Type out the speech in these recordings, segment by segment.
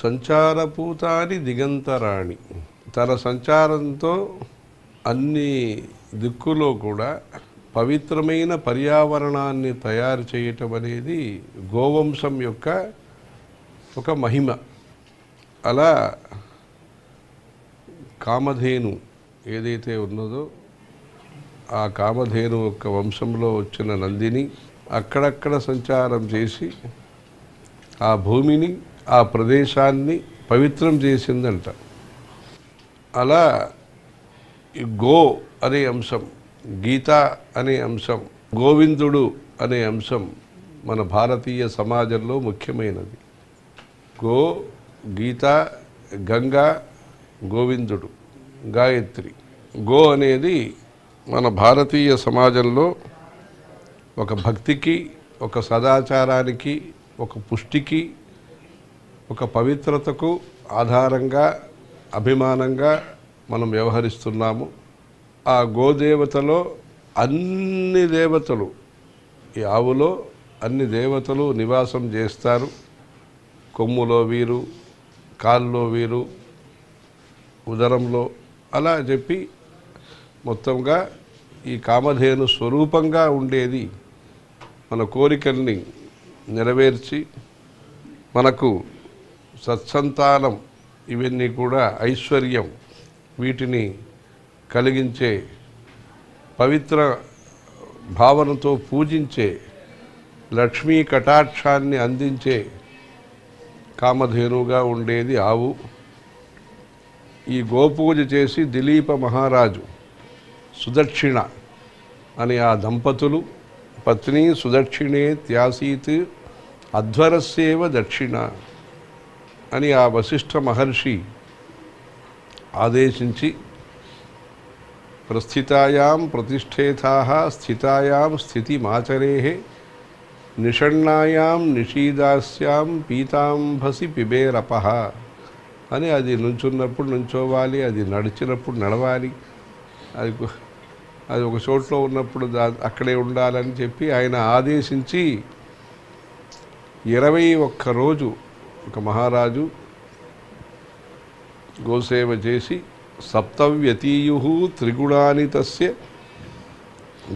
సంచారపూతాని దిగంతరాణి. తన సంచారంతో అన్ని దిక్కులో కూడా పవిత్రమైన పర్యావరణాన్ని తయారు చేయటం అనేది గోవంశం యొక్క ఒక మహిమ. అలా కామధేను ఏదైతే ఉన్నదో ఆ కామధేను యొక్క వంశంలో వచ్చిన నందిని అక్కడక్కడ సంచారం చేసి ఆ భూమిని ఆ ప్రదేశాన్ని పవిత్రం చేసిందంట. అలా గో అనే అంశం, గీత అనే అంశం, గోవిందుడు అనే అంశం మన భారతీయ సమాజంలో ముఖ్యమైనది. గో, గీత, గంగా, గోవిందుడు, గాయత్రి. గో అనేది మన భారతీయ సమాజంలో ఒక భక్తికి, ఒక సదాచారానికి, ఒక పుష్టికి, ఒక పవిత్రతకు ఆధారంగా అభిమానంగా మనం వ్యవహరిస్తున్నాము. ఆ గోదేవతలో అన్ని దేవతలు, ఈ ఆవులో అన్ని దేవతలు నివాసం చేస్తారు. కొమ్ములో వీరు, కాల్లో వీరు, ఉదరంలో అలా చెప్పి మొత్తంగా ఈ కామధేను స్వరూపంగా ఉండేది మన కోరికల్ని నెరవేర్చి మనకు సత్సంతానం ఇవన్నీ కూడా ఐశ్వర్యం వీటిని కలిగించే పవిత్ర భావనతో పూజించే లక్ష్మీ కటాక్షాన్ని అందించే కామధేనుగా ఉండేది ఆవు. ఈ గోపూజ చేసి దిలీప మహారాజు సుదక్షిణ అని ఆ దంపతులు పత్ని సుదక్షిణే త్యాసీత్ అధ్వరస్యేవ దక్షిణ అని ఆ వశిష్ఠ మహర్షి ఆదేశించి ప్రస్థితాయాం ప్రతిష్ఠేతాః స్థితాయాం స్థితిమాచరేః నిషణ్ణాయాం నిషీదాస్యాం పీతాంభసి పిబేరపః అని అది నుంచున్నప్పుడు నుంచోవాలి, అది నడిచినప్పుడు నడవాలి, అది ఒక చోట్లో ఉన్నప్పుడు అక్కడే ఉండాలని చెప్పి ఆయన ఆదేశించి 21 రోజు ఒక మహారాజు గోసేవ చేసి సప్తవ్యతీయు త్రిగుణాని తస్య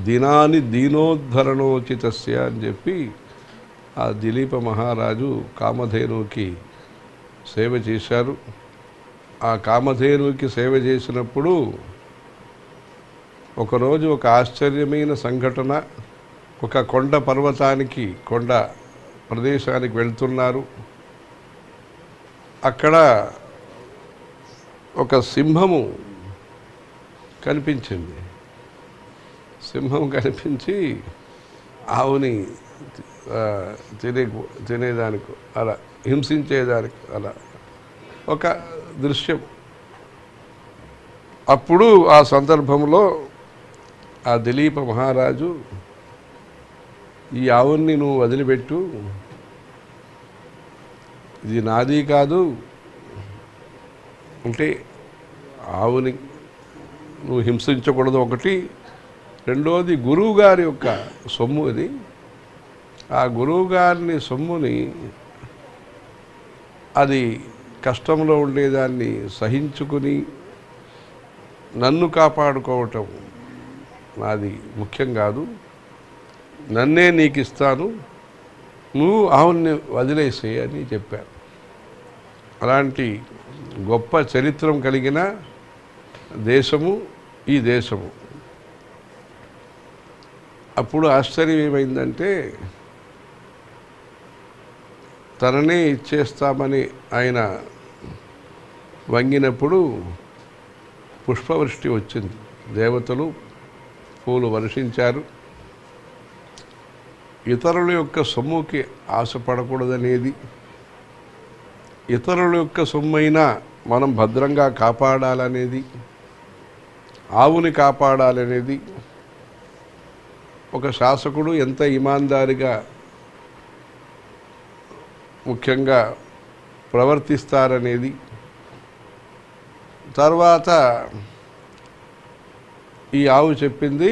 దినాని దీనోద్ధరణోచితస్య అని చెప్పి ఆ దిలీప మహారాజు కామధేనుకి సేవ చేశారు. ఆ కామధేనుకి సేవ చేసినప్పుడు ఒకరోజు ఒక ఆశ్చర్యమైన సంఘటన. ఒక కొండ పర్వతానికి, కొండ ప్రదేశానికి వెళ్తున్నారు. అక్కడ ఒక సింహము కనిపించింది. సింహం కనిపించి ఆవుని తినేదానికి, అలా హింసించేదానికి, అలా ఒక దృశ్యం. అప్పుడు ఆ సందర్భంలో ఆ దిలీప మహారాజు ఈ ఆవుని నువ్వు వదిలిపెట్టు, ఇది నాది కాదు అంటే ఆవుని నువ్వు హింసించకూడదు ఒకటి. రెండోది గురువు గారి యొక్క సొమ్ము ఇది. ఆ గురువు గారిని సొమ్ముని అది కష్టంలో ఉండేదాన్ని సహించుకుని నన్ను కాపాడుకోవటం నాది ముఖ్యం కాదు, నన్నే నీకు ఇస్తాను, నువ్వు ఆవుని వదిలేసేయి అని చెప్పారు. అలాంటి గొప్ప చరిత్రం కలిగిన దేశము ఈ దేశము. అప్పుడు ఆశ్చర్యం ఏమైందంటే తననే ఇచ్చేస్తామని ఆయన వంగినప్పుడు పుష్పవృష్టి వచ్చింది. దేవతలు పూలు వర్షించారు. ఇతరుల యొక్క సొమ్ముకి ఆశపడకూడదనేది, ఇతరుల యొక్క సొమ్మైనా మనం భద్రంగా కాపాడాలనేది, ఆవుని కాపాడాలనేది, ఒక శాసకుడు ఎంత ఇమాందారిగా ముఖ్యంగా ప్రవర్తిస్తారనేది. తర్వాత ఈ ఆవు చెప్పింది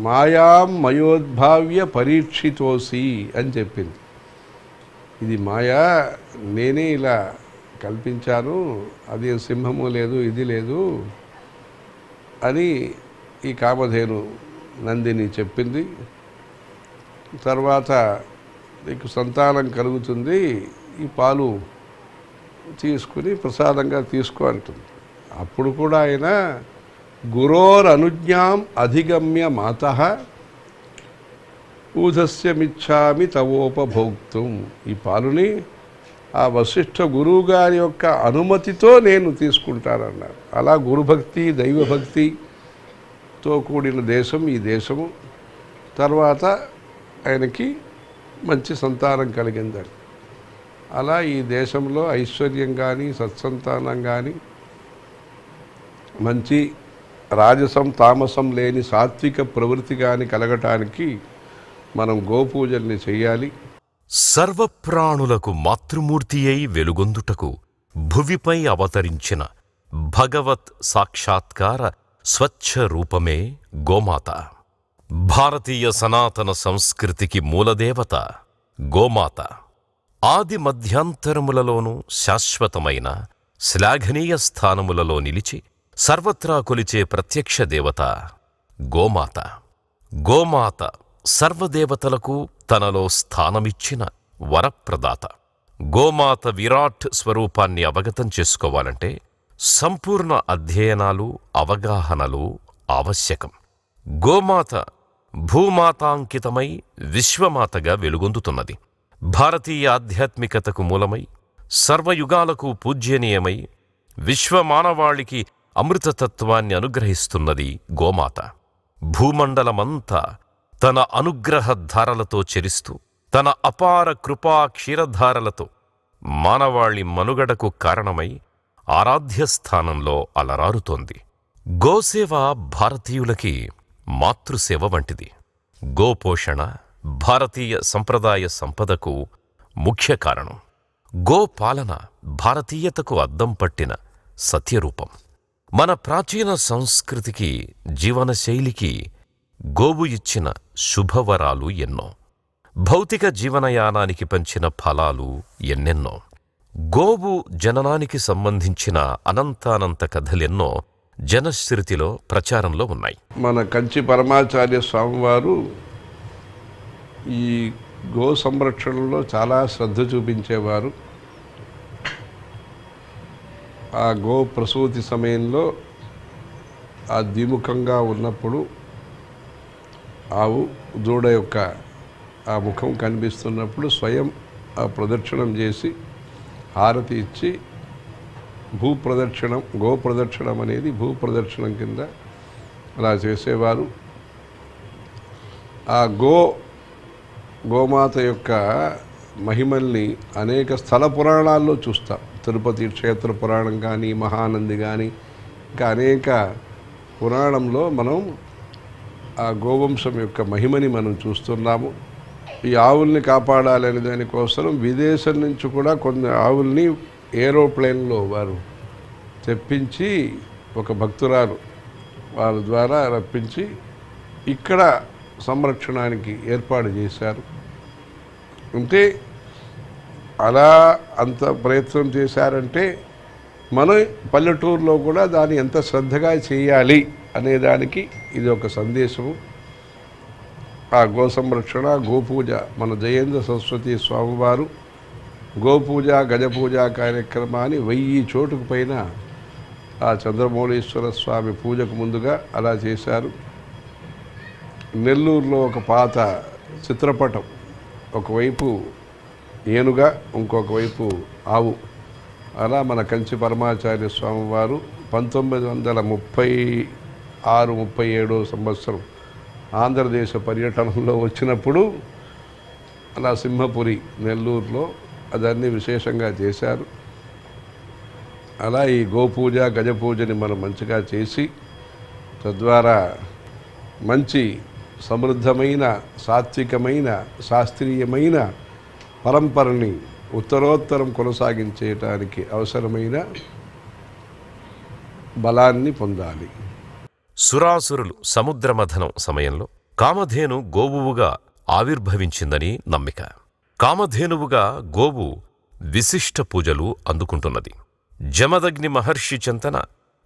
మాయాం మయోద్భావ్య పరీక్షితోసి అని చెప్పింది. ఇది మాయా, నేనే ఇలా కల్పించాను, అది సింహము లేదు, ఇది లేదు అని ఈ కామధేను నందిని చెప్పింది. తర్వాత నీకు సంతానం కలుగుతుంది, ఈ పాలు తీసుకుని ప్రసాదంగా తీసుకో అంటుంది. అప్పుడు కూడా ఆయన గురోరనుజ్ఞాం అధిగమ్య మాతః ఊధస్యమిచ్చామి తవోపభోక్తుం. ఈ పాలుని ఆ వశిష్ఠ గురువు గారి యొక్క అనుమతితో నేను తీసుకుంటానన్నారు. అలా గురుభక్తి దైవభక్తితో కూడిన దేశం ఈ దేశము. తర్వాత ఆయనకి మంచి సంతానం కలిగిందని. అలా ఈ దేశంలో ఐశ్వర్యం కానీ సత్సంతానం కానీ మంచి రాజసం తామసం లేని సాత్విక ప్రవృత్తి కానీ కలగటానికి మనం గోపూజల్ని చెయ్యాలి. సర్వప్రాణులకు మాతృమూర్తి అయి వెలుగొందుటకు భువిపై అవతరించిన భగవత్ సాక్షాత్కార స్వచ్ఛ రూపమే గోమాత. భారతీయ సనాతన సంస్కృతికి మూలదేవత గోమాత. ఆది మధ్యాంతరములలోనూ శాశ్వతమైన శ్లాఘనీయ స్థానములలో నిలిచి సర్వత్రా కొలిచే ప్రత్యక్ష దేవత గోమాత. గోమాత సర్వదేవతలకు తనలో స్థానమిచ్చిన వరప్రదాత. గోమాత విరాట్ స్వరూపాన్ని అవగతం చేసుకోవాలంటే సంపూర్ణ అధ్యయనాలు అవగాహనలు ఆవశ్యకం. గోమాత భూమాతాంకితమై విశ్వమాతగా వెలుగొందుతున్నది. భారతీయ ఆధ్యాత్మికతకు మూలమై సర్వయుగాలకు పూజ్యనీయమై విశ్వమానవాళికి అమృతతత్వాన్ని అనుగ్రహిస్తున్నది గోమాత. భూమండలమంతా తన అనుగ్రహధారలతో చెరిస్తూ తన అపార కృపా క్షీరధారలతో మానవాళి మనుగడకు కారణమై ఆరాధ్యస్థానంలో అలరారుతోంది. గోసేవ భారతీయులకి మాతృసేవ వంటిది. గోపోషణ భారతీయ సంప్రదాయ సంపదకు ముఖ్య కారణం. గోపాలన భారతీయతకు అద్దం పట్టిన సత్యరూపం. మన ప్రాచీన సంస్కృతికి జీవనశైలికి గోవు ఇచ్చిన శుభవరాలు ఎన్నో. భౌతిక జీవనయానానికి పంచిన ఫలాలు ఎన్నెన్నో. గోవు జననానికి సంబంధించిన అనంతానంత కథలెన్నో జనశ్రుతిలో ప్రచారంలో ఉన్నాయి. మన కంచి పరమాచార్య స్వామివారు ఈ గో సంరక్షణలో చాలా శ్రద్ధ చూపించేవారు. ఆ గో ప్రసూతి సమయంలో ఆ ద్విముఖంగా ఉన్నప్పుడు ఆవు దూడ యొక్క ఆ ముఖం కనిపిస్తున్నప్పుడు స్వయం ఆ ప్రదక్షిణం చేసి హారతి ఇచ్చి భూప్రదక్షిణం, గోప్రదక్షిణం అనేది భూప్రదక్షిణం కింద అలా చేసేవారు. ఆ గోమాత యొక్క మహిమల్ని అనేక స్థల పురాణాల్లో చూస్తాం. తిరుపతి క్షేత్ర పురాణం కానీ, మహానంది కానీ, ఇంకా అనేక పురాణంలో మనం ఆ గోవంశం యొక్క మహిమని మనం చూస్తున్నాము. ఈ ఆవుల్ని కాపాడాలనే దానికోసం విదేశం నుంచి కూడా కొన్ని ఆవుల్ని ఏరోప్లేన్లో వారు తెప్పించి ఒక భక్తురాలు వారి ద్వారా రప్పించి ఇక్కడ సంరక్షణానికి ఏర్పాటు చేశారు. అంటే అలా అంత ప్రయత్నం చేశారంటే మన పల్లెటూరులో కూడా దాన్ని ఎంత శ్రద్ధగా చేయాలి అనేదానికి ఇది ఒక సందేశము. ఆ గో సంరక్షణ, గోపూజ మన జయేంద్ర సరస్వతి స్వామివారు గోపూజ గజపూజ కార్యక్రమాన్ని 1000 చోటుకు పైన ఆ చంద్రమౌళీశ్వర స్వామి పూజకు ముందుగా అలా చేశారు. నెల్లూరులో ఒక పాత చిత్రపటం, ఒకవైపు ఏనుగా ఇంకొక వైపు ఆవు, అలా మన కంచి పరమాచార్య స్వామివారు 1936-37 సంవత్సరం ఆంధ్రదేశ పర్యటనలో వచ్చినప్పుడు అలా సింహపురి నెల్లూరులో అదన్నీ విశేషంగా చేశారు. అలా ఈ గోపూజ గజపూజని మనం మంచిగా చేసి తద్వారా మంచి సమృద్ధమైన సాత్వికమైన శాస్త్రీయమైన పరంపరని ఉత్తరోత్తరం కొనసాగించేయటానికి అవసరమైన బలాన్ని పొందాలి. సురాసురులు సముద్రమథనం సమయంలో కామధేను గోవువుగా ఆవిర్భవించిందని నమ్మిక. కామధేనువుగా గోవు విశిష్ట పూజలు అందుకుంటున్నది. జమదగ్ని మహర్షి చెంతన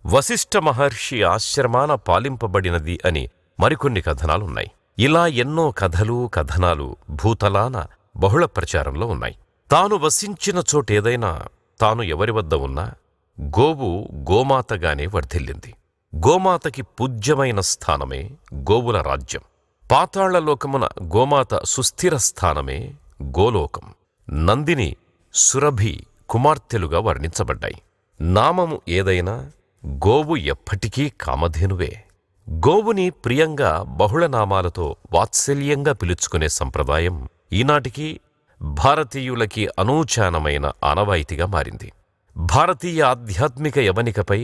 వశిష్ఠ మహర్షి ఆశ్రమాన పాలింపబడినది అని మరికొన్ని కథనాలున్నాయి. ఇలా ఎన్నో కథలు కథనాలు భూతలాన బహుళ ప్రచారంలో ఉన్నాయి. తాను వసించిన చోటేదైనా, తాను ఎవరి వద్ద ఉన్నా గోవు గోమాతగానే వర్ధిల్లింది. గోమాతకి పూజ్యమైన స్థానమే గోవుల రాజ్యం. పాతాళలోకమున గోమాత సుస్థిర స్థానమే గోలోకం. నందిని, సురభి కుమార్తెలుగా వర్ణించబడ్డాయి. నామము ఏదైనా గోవు ఎప్పటికీ కామధేనువే. గోవుని ప్రియంగా బహుళ నామాలతో వాత్సల్యంగా పిలుచుకునే సంప్రదాయం ఈనాటికి భారతీయులకి అనూచానమైన ఆనవాయితీగా మారింది. భారతీయ ఆధ్యాత్మిక యవనికపై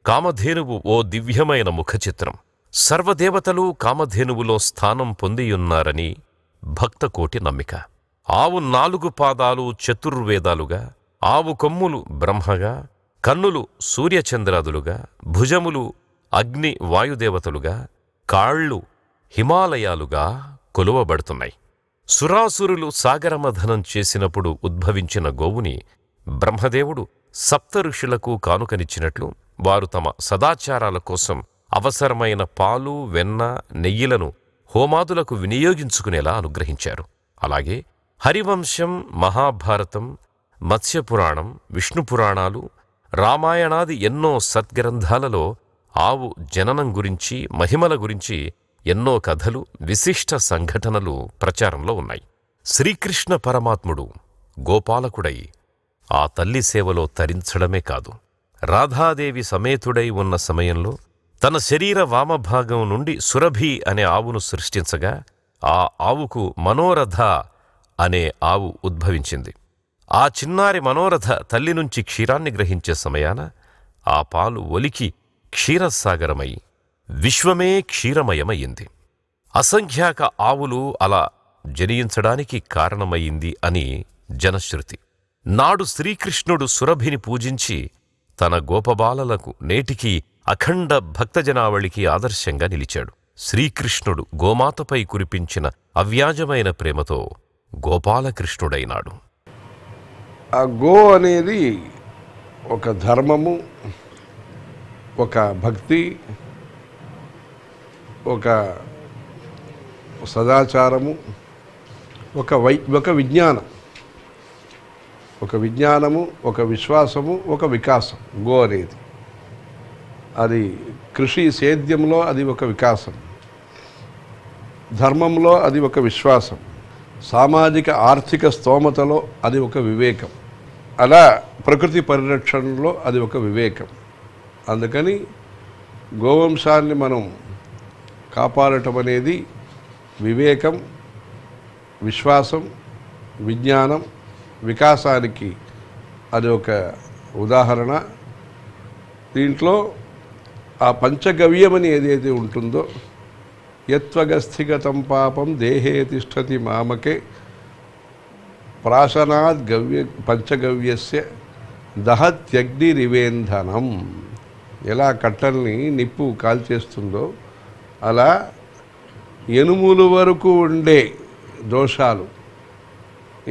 కామధేనువు ఓ దివ్యమైన ముఖచిత్రం. సర్వదేవతలు కామధేనువులో స్థానం పొందియున్నారని భక్తకోటి నమ్మిక. ఆవు 4 పాదాలు చతుర్వేదాలుగా, ఆవు కొమ్ములు బ్రహ్మగా, కన్నులు సూర్యచంద్రాదులుగా, భుజములు అగ్ని వాయుదేవతలుగా, కాళ్ళు హిమాలయాలుగా కొలువబడుతున్నాయి. సురాసురులు సాగరమథనం చేసినప్పుడు ఉద్భవించిన గోవుని బ్రహ్మదేవుడు సప్త ఋషులకు కానుకనిచ్చినట్లు వారు తమ సదాచారాల కోసం అవసరమైన పాలు, వెన్న, నెయ్యిలను హోమాదులకు వినియోగించుకునేలా అనుగ్రహించారు. అలాగే హరివంశం, మహాభారతం, మత్స్యపురాణం, విష్ణుపురాణాలు, రామాయణాది ఎన్నో సద్గ్రంథాలలో ఆవు జననం గురించి, మహిమల గురించి ఎన్నో కథలు, విశిష్ట సంఘటనలు ప్రచారంలో ఉన్నాయి. శ్రీకృష్ణ పరమాత్ముడు గోపాలకుడై ఆ తల్లి సేవలో తరించడమే కాదు, రాధాదేవి సమేతుడై ఉన్న సమయంలో తన శరీర వామభాగం నుండి సురభి అనే ఆవును సృష్టించగా ఆ ఆవుకు మనోరథ అనే ఆవు ఉద్భవించింది. ఆ చిన్నారి మనోరథ తల్లి నుంచి క్షీరాన్ని గ్రహించే సమయాన ఆ పాలు ఒలికి క్షీరసాగరమై విశ్వమే క్షీరమయమయ్యింది. అసంఖ్యాక ఆవులు అలా జనించడానికి కారణమయ్యింది అని జనశ్రుతి. నాడు శ్రీకృష్ణుడు సురభిని పూజించి తన గోపబాలలకు నేటికి అఖండ భక్తజనావళికి ఆదర్శంగా నిలిచాడు. శ్రీకృష్ణుడు గోమాతపై కురిపించిన అవ్యాజమైన ప్రేమతో గోపాలకృష్ణుడైనాడు. ఆ గో అనేది ఒక ధర్మము, ఒక భక్తి, ఒక సదాచారము, ఒక విజ్ఞానం, ఒక విజ్ఞానము, ఒక విశ్వాసము, ఒక వికాసం. గో అనేది అది కృషి సేద్యంలో అది ఒక వికాసం, ధర్మంలో అది ఒక విశ్వాసం, సామాజిక ఆర్థిక స్తోమతలో అది ఒక వివేకం, అలా ప్రకృతి పరిరక్షణలో అది ఒక వివేకం. అందుకని గోవంశాన్ని మనం కాపాడటం అనేది వివేకం, విశ్వాసం, విజ్ఞానం, వికాసానికి అది ఒక ఉదాహరణ. దీంట్లో ఆ పంచగవ్యమని ఏదైతే ఉంటుందో, యత్వగస్థిగతం పాపం దేహే తిష్టతి మామకే ప్రాశనాద్ పంచగవ్యస్య దహత్యగ్నిరివేంధనం. ఎలా కట్టల్ని నిప్పు కాల్చేస్తుందో అలా ఎనుముల వరకు ఉండే దోషాలు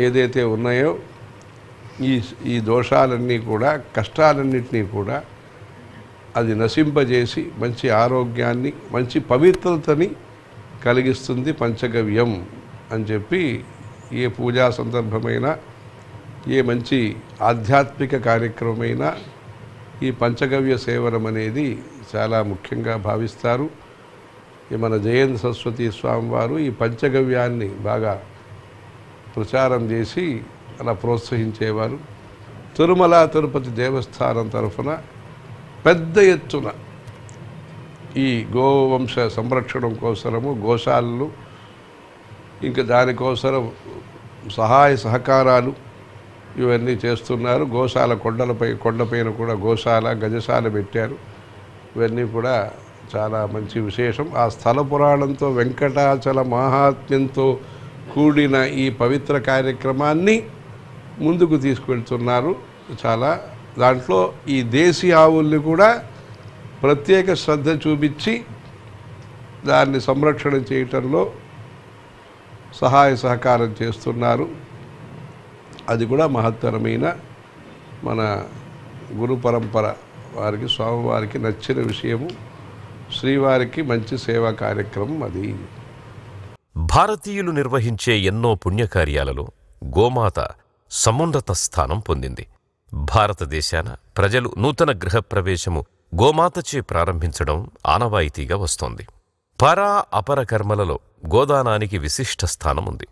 ఏదైతే ఉన్నాయో ఈ దోషాలన్నీ కూడా, కష్టాలన్నింటినీ కూడా అది నశింపజేసి మంచి ఆరోగ్యాన్ని, మంచి పవిత్రతని కలిగిస్తుంది పంచగవ్యం అని చెప్పి ఏ పూజా సందర్భమైనా, ఏ మంచి ఆధ్యాత్మిక కార్యక్రమమైనా ఈ పంచగవ్య సేవనం అనేది చాలా ముఖ్యంగా భావిస్తారు. మన జయంత్ సరస్వతి స్వామివారు ఈ పంచగవ్యాన్ని బాగా ప్రచారం చేసి అలా ప్రోత్సహించేవారు. తిరుమల తిరుపతి దేవస్థానం తరఫున పెద్ద ఎత్తున ఈ గోవంశ సంరక్షణం కోసరము గోశాలలు, ఇంకా దానికోసరం సహాయ సహకారాలు ఇవన్నీ చేస్తున్నారు. గోశాల కొండపైన కూడా గోశాల, గజశాల పెట్టారు. ఇవన్నీ కూడా చాలా మంచి విశేషం. ఆ స్థల పురాణంతో, వెంకటాచల మహాత్మ్యంతో కూడిన ఈ పవిత్ర కార్యక్రమాన్ని ముందుకు తీసుకెళ్తున్నారు. చాలా దాంట్లో ఈ దేశీ ఆవుల్ని కూడా ప్రత్యేక శ్రద్ధ చూపించి దాన్ని సంరక్షణ చేయటంలో సహాయ సహకారం చేస్తున్నారు. అది కూడా మహత్తరమైన మన గురు పరంపర వారికి స్వామివారికి నచ్చిన విషయము. శ్రీవారికి మంచి సేవా కార్యక్రమం అది. భారతీయులు నిర్వహించే ఎన్నో పుణ్యకార్యాలలో గోమాత సమున్నత స్థానం పొందింది. భారతదేశాన ప్రజలు నూతన గృహప్రవేశము గోమాతచే ప్రారంభించడం ఆనవాయితీగా వస్తోంది. పరా అపర కర్మలలో గోదానానికి విశిష్ట స్థానముంది.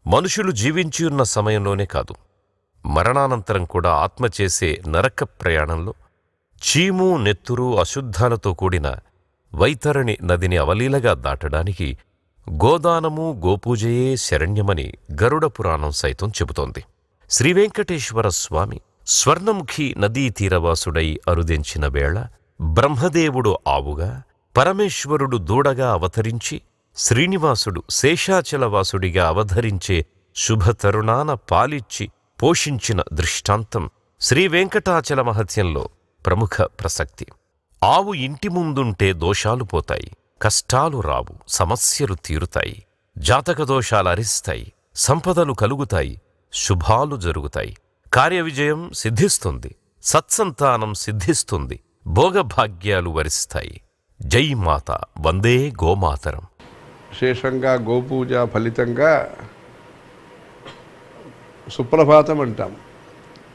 మనుషులు జీవించియున్న సమయంలోనే కాదు, మరణానంతరం కూడా ఆత్మ చేసే నరక ప్రయాణంలో చీము నెత్తురు అశుద్ధాలతో కూడిన వైతరణి నదిని అవలీలగా దాటడానికి గోదానము గోపూజయే శరణ్యమని గరుడ పురాణం సైతం చెబుతోంది. శ్రీవెంకటేశ్వర స్వామి స్వర్ణముఖి నదీ తీరవాసుడై అరుదెంచిన వేళ బ్రహ్మదేవుడు ఆవుగా, పరమేశ్వరుడు దూడగా అవతరించి, శ్రీనివాసుడు శేషాచలవాసుడిగా అవధరించే శుభతరుణాన పాలిచ్చి పోషించిన దృష్టాంతం శ్రీవెంకటాచల మహత్యంలో ప్రముఖ ప్రసక్తి. ఆవు ఇంటి ముందుంటే దోషాలు పోతాయి, కష్టాలు రావు, సమస్యలు తీరుతాయి, జాతక దోషాలు అరిస్తాయి, సంపదలు కలుగుతాయి, శుభాలు జరుగుతాయి, కార్యవిజయం సిద్ధిస్తుంది, సత్సంతానం సిద్ధిస్తుంది, భోగభాగ్యాలు వరిస్తాయి. జై మాత, వందే గోమాతరం. విశేషంగా గోపూజ ఫలితంగా సుప్రభాతం అంటాం.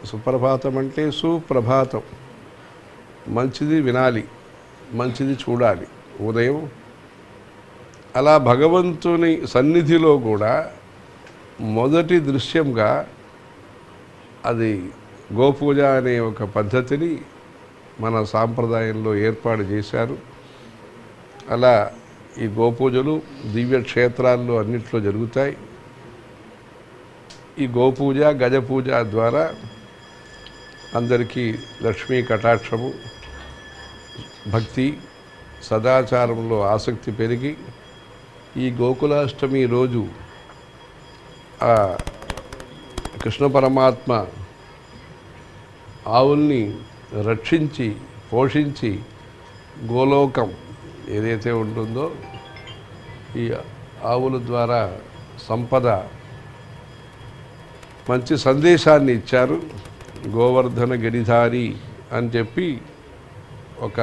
సుప్రభాతం అంటే సుప్రభాతం, మంచిది వినాలి, మంచిది చూడాలి ఉదయం. అలా భగవంతుని సన్నిధిలో కూడా మొదటి దృశ్యంగా అది గోపూజ అనే ఒక పద్ధతిని మన సాంప్రదాయంలో ఏర్పాటు చేశారు. అలా ఈ గోపూజలు దివ్యక్షేత్రాల్లో అన్నిట్లో జరుగుతాయి. ఈ గోపూజ గజపూజ ద్వారా అందరికీ లక్ష్మీ కటాక్షము, భక్తి, సదాచారంలో ఆసక్తి పెరిగి ఈ గోకులాష్టమి రోజు ఆ కృష్ణ పరమాత్మ ఆవుల్ని రక్షించి పోషించి గోలోకం ఏదైతే ఉంటుందో ఈ ఆవుల ద్వారా సంపద మంచి సందేశాన్ని ఇచ్చారు. గోవర్ధన గిరిధారి అని చెప్పి ఒక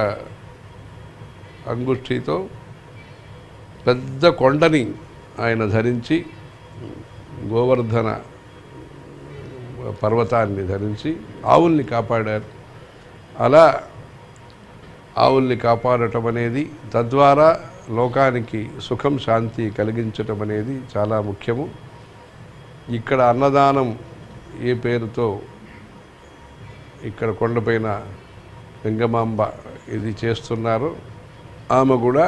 అంగుష్టితో పెద్ద కొండని ఆయన ధరించి, గోవర్ధన పర్వతాన్ని ధరించి ఆవుల్ని కాపాడారు. అలా ఆవుల్ని కాపాడటం అనేది, తద్వారా లోకానికి సుఖం శాంతి కలిగించటం అనేది చాలా ముఖ్యము. ఇక్కడ అన్నదానం ఏ పేరుతో ఇక్కడ కొండపైన వెంగమాంబ ఇది చేస్తున్నారో, ఆమె కూడా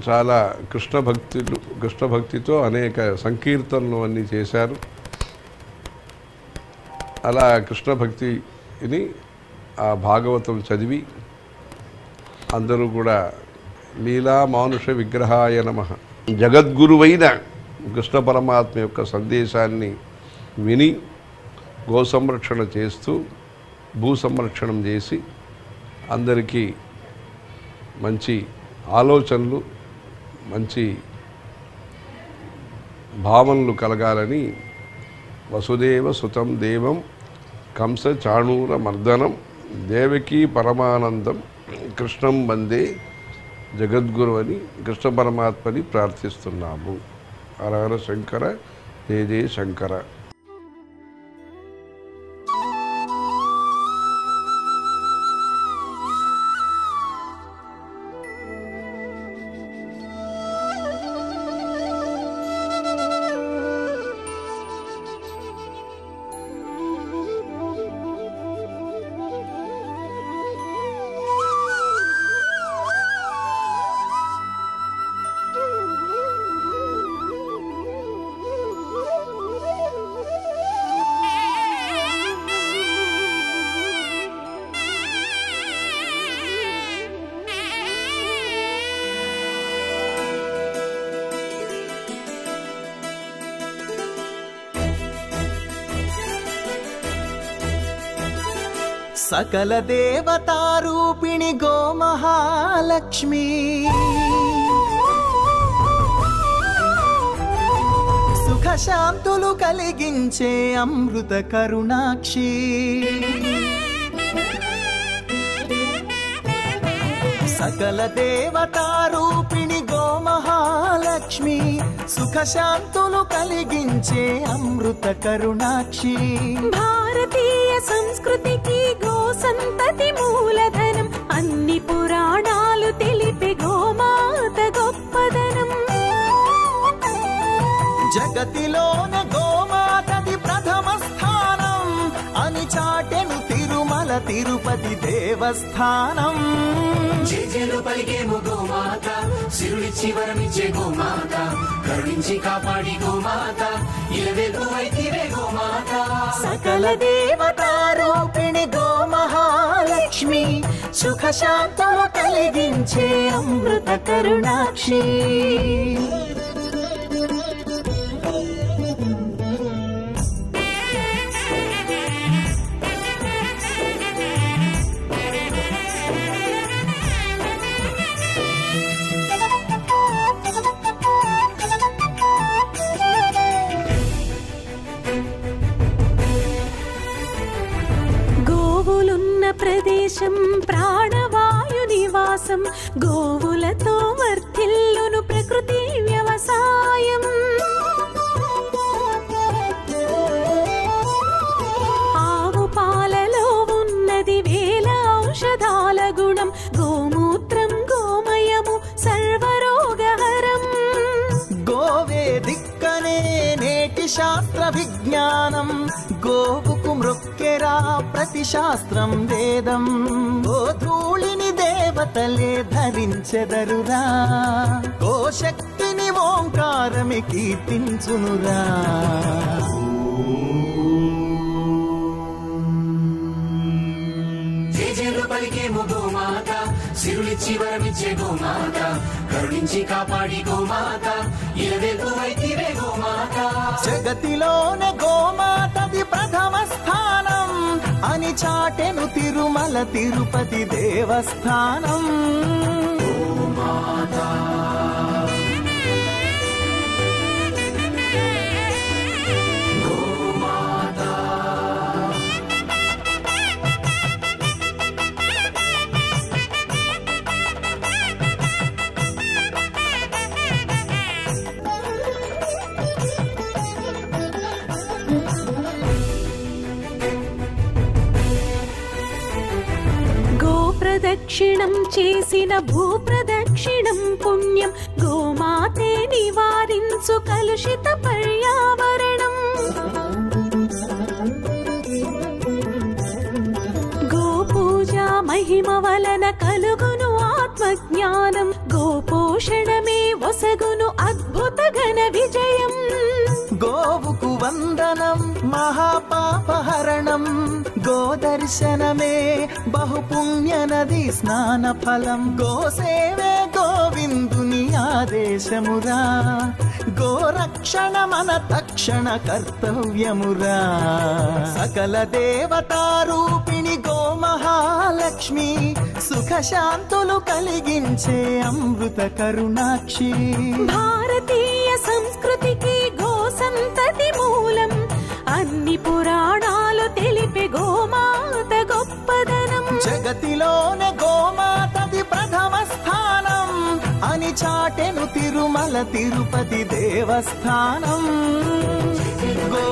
చాలా కృష్ణ భక్తితో అనేక సంకీర్తనలు అన్నీ చేశారు. అలా కృష్ణ భక్తిని ఆ భాగవతం చదివి అందరూ కూడా లీలా మానుష విగ్రహాయ నమః, జగద్గురువైన కృష్ణ పరమాత్మ యొక్క సందేశాన్ని విని గో సంరక్షణ చేస్తూ భూ సంరక్షణం చేసి అందరికీ మంచి ఆలోచనలు, మంచి భావనలు కలగాలని వసుదేవ సుతం దేవం కంస చాణూర మర్దనం దేవకీ పరమానందం కృష్ణం వందే జగద్గురు అని కృష్ణ పరమాత్మని ప్రార్థిస్తున్నాము. హర హర శంకర, జయ జయ శంకర. सकल देवतारूपिणि गो महालक्ष्मी సుఖశాంతులు కలిగించే అమృత కరుణాక్షి సకల దేవతారూపిణి గోమహాలక్ష్మి సుఖశాంతులు కలిగించే అమృత కరుణాక్షి భారతీయ సంస్కృతికి గో సంతతి మూలధనం అన్ని పురాణాలు తెలిపే గోమాత గొప్పదనం జగతిలోనే గోమాతది ప్రథమ స్థానం అని చాటెను తిరుమల తిరుపతి దేవస్థానం జేజేలు పలికేము గోమాత సిరులిచ్చి వరమిచ్చే గోమాత కరుణించి కాపాడి గోమాత ఇలవేల్పు వైతివే గోమాత సకల దేవతారూపిణి గోమహాలక్ష్మి సుఖశాంతులు కలిగించే అమృత కరుణాక్షి ప్రదేశం ప్రాణవాయు నివాసం గోవులతో వర్ధిల్లును ప్రకృతి వ్యవసాయం ఆవు పాలలో ఉన్నది వేల ఔషధాల గుణం గోమూత్రం గోమయము సర్వరోగహరం గోవే దిక్కనే నేటి శాస్త్ర విజ్ఞానం గోవుకు మృక్కెరా ప్రతి శాస్త్రం వేదం గోధూళిని దేవతలే ధరించెదరురా గోశక్తిని ఓంకారమి కీర్తించునురా జేజేలు పలికేము గోమాత సిరులిచ్చి వరమిచ్చే గోమాత కరుణించి కాపాడి గోమాత ఇలవేల్పు వైతివే గోమాత జగతిలోనే గోమాతది ప్రథమ స్థానం అని చాటెను తిరుమల తిరుపతి దేవస్థానం గోమాత ప్రదక్షిణం చేసిన భూప్రదక్షిణం పుణ్యం గోమాతే నివారించు కలుషిత పర్యావరణం గోపూజ మహిమ వలన కలుగును ఆత్మజ్ఞానం గోపోషణమే వసగును అద్భుత ఘన విజయం గోవుకు వందనం మహాపాపహరణం గోదర్శనమే బహుపుణ్య నది స్నాన ఫలం గోసేవే గోవిందుని ఆదేశమురా గోరక్షణ మన తక్షణ కర్తవ్యమురా సకల దేవతారూపిణి గోమహాలక్ష్మి సుఖశాంతులు కలిగించే అమృత కరుణాక్షి భారతీయ సంస్కృతికి గో సంతతి మూలం అన్ని పురాణాలు తెలిపే గోమాత గొప్పదనం జగతిలోనే గోమాతది ప్రథమ స్థానం అని చాటెను తిరుమల తిరుపతి దేవస్థానం గో